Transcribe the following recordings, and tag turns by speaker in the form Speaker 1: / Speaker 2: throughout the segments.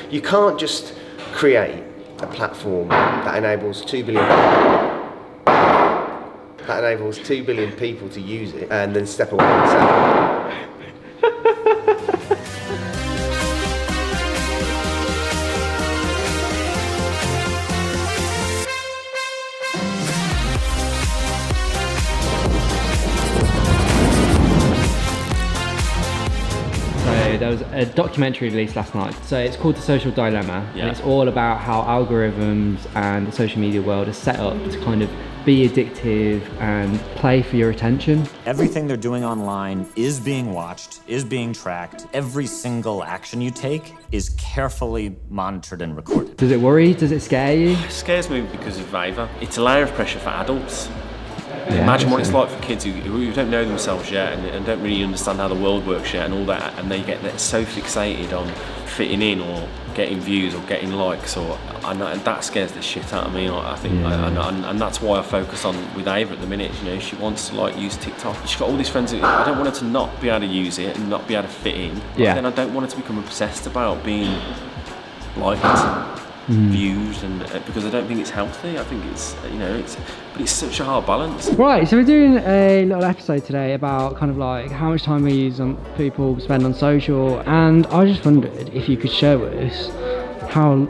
Speaker 1: You can't just create a platform that enables 2 billion people to use it and then step away and sell.
Speaker 2: There was a documentary released last night. So it's called The Social Dilemma. And it's all about how algorithms and the social media world are set up to kind of be addictive and play for your attention.
Speaker 3: Everything they're doing online is being watched, is being tracked. Every single action you take is carefully monitored and recorded.
Speaker 2: Does it worry? Does it scare you?
Speaker 4: It scares me because of Viva. It's a layer of pressure for adults.
Speaker 2: Yeah,
Speaker 4: imagine what it's like for kids who don't know themselves yet and don't really understand how the world works yet and all that, and they get so fixated on fitting in or getting views or getting likes, and that scares the shit out of me. I think, and that's why I focus on with Ava at the minute. You know, she wants to use TikTok. She's got all these friends. I don't want her to not be able to use it and not be able to fit in.
Speaker 2: Yeah.
Speaker 4: Then I don't want her to become obsessed about being liked. Views, and because I don't think it's healthy. I think it's but it's such a hard balance.
Speaker 2: Right, so we're doing a little episode today about kind of like how much time people spend on social, and I just wondered if you could share with us how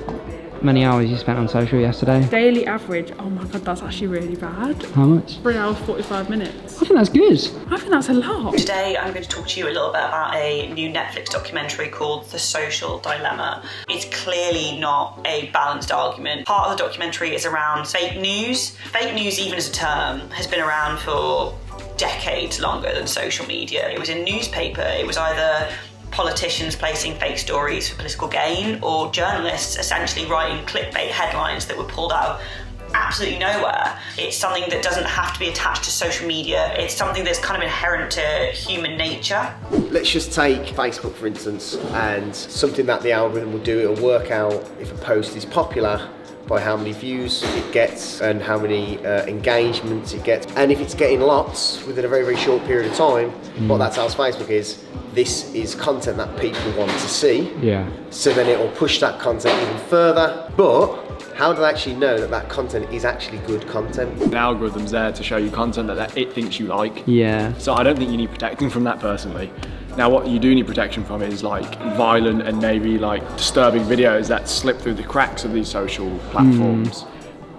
Speaker 2: many hours you spent on social yesterday.
Speaker 5: Daily average, oh my god, that's actually really bad.
Speaker 2: How much?
Speaker 5: 3 hours 45 minutes.
Speaker 2: I think that's good.
Speaker 5: I think that's a lot.
Speaker 6: Today I'm going to talk to you a little bit about a new Netflix documentary called The Social Dilemma. It's clearly not a balanced argument. Part of the documentary is around fake news. Fake news, even as a term, has been around for decades longer than social media. It was in newspaper, it was either politicians placing fake stories for political gain or journalists essentially writing clickbait headlines that were pulled out absolutely nowhere. It's something that doesn't have to be attached to social media. It's something that's kind of inherent to human nature.
Speaker 1: Let's just take Facebook for instance, and something that the algorithm will do, it'll work out if a post is popular by how many views it gets and how many engagements it gets. And if it's getting lots within a very, very short period of time, what that tells Facebook is, this is content that people want to see.
Speaker 2: Yeah.
Speaker 1: So then it will push that content even further. But how do they actually know that content is actually good content?
Speaker 7: The algorithm's there to show you content that it thinks you like.
Speaker 2: Yeah.
Speaker 7: So I don't think you need protecting from that personally. Now what you do need protection from is violent and maybe disturbing videos that slip through the cracks of these social platforms.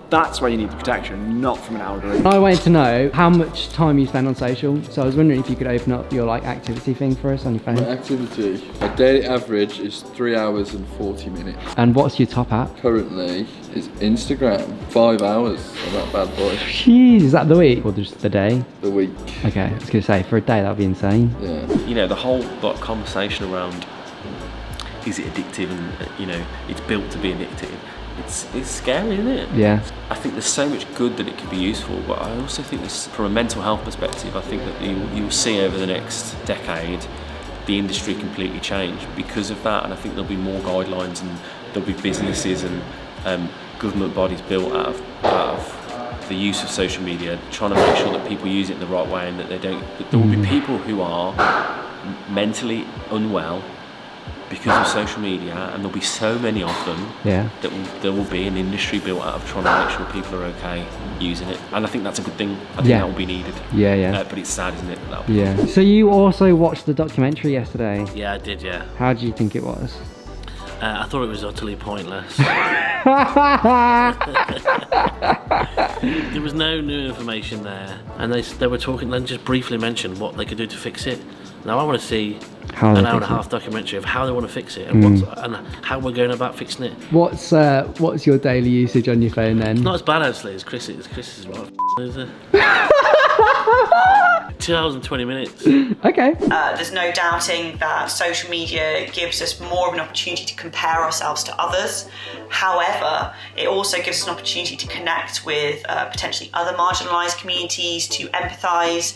Speaker 7: That's where you need the protection, not from an algorithm.
Speaker 2: I wanted to know how much time you spend on social, so I was wondering if you could open up your activity thing for us on your phone.
Speaker 8: My activity, my daily average is 3 hours and 40 minutes.
Speaker 2: And what's your top app?
Speaker 8: Currently is Instagram, 5 hours on that bad boy.
Speaker 2: Jeez, is that the week or just the day?
Speaker 8: The week.
Speaker 2: Okay, I was going to say, for a day that would be insane.
Speaker 8: Yeah.
Speaker 4: You know, the whole conversation around is it addictive and it's built to be addictive. It's scary, isn't it?
Speaker 2: Yeah.
Speaker 4: I think there's so much good that it could be useful, but I also think from a mental health perspective, I think that you'll see over the next decade the industry completely change because of that, and I think there'll be more guidelines and there'll be businesses and government bodies built out of the use of social media, trying to make sure that people use it in the right way and that there will be people who are mentally unwell because of social media, and there'll be so many of them that there will be an industry built out of trying to make sure people are okay using it, and I think that's a good thing. I think that will be needed. But it's sad, isn't it?
Speaker 2: So you also watched the documentary yesterday?
Speaker 9: Yeah, I did, yeah.
Speaker 2: How did you think it was?
Speaker 9: I thought it was utterly pointless. There was no new information there, and they were talking, then just briefly mentioned what they could do to fix it. Now I want to see an hour and a half documentary of how they want to fix it and and how we're going about fixing it.
Speaker 2: What's your daily usage on your phone then?
Speaker 9: Not as bad actually as Chris's. Chris is what is it? 2 hours and 20 minutes.
Speaker 2: Okay.
Speaker 6: There's no doubting that social media gives us more of an opportunity to compare ourselves to others. However, it also gives us an opportunity to connect with potentially other marginalised communities, to empathise.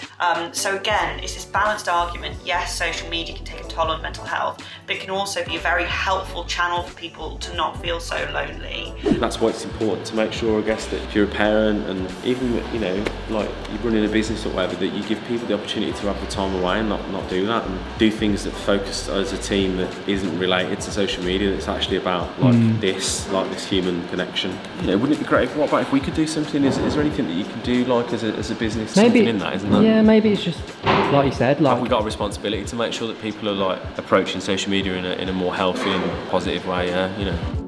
Speaker 6: So again, it's this balanced argument. Yes, social media can take a toll on mental health, but it can also be a very helpful channel for people to not feel so lonely.
Speaker 4: That's why it's important to make sure, I guess, that if you're a parent and even, you know, like you're running a business or whatever, that you give people the opportunity to have the time away and not do that, and do things that focus as a team that isn't related to social media, that's actually about like this human connection. You know, wouldn't it be great? What about if we could do something? Is there anything that you can do like as a business?
Speaker 2: Maybe
Speaker 4: something in that, isn't there?
Speaker 2: Yeah, maybe it's just like you said, like
Speaker 4: we got a responsibility to make sure that people are like approaching social media in a more healthy and positive way. Yeah, you know.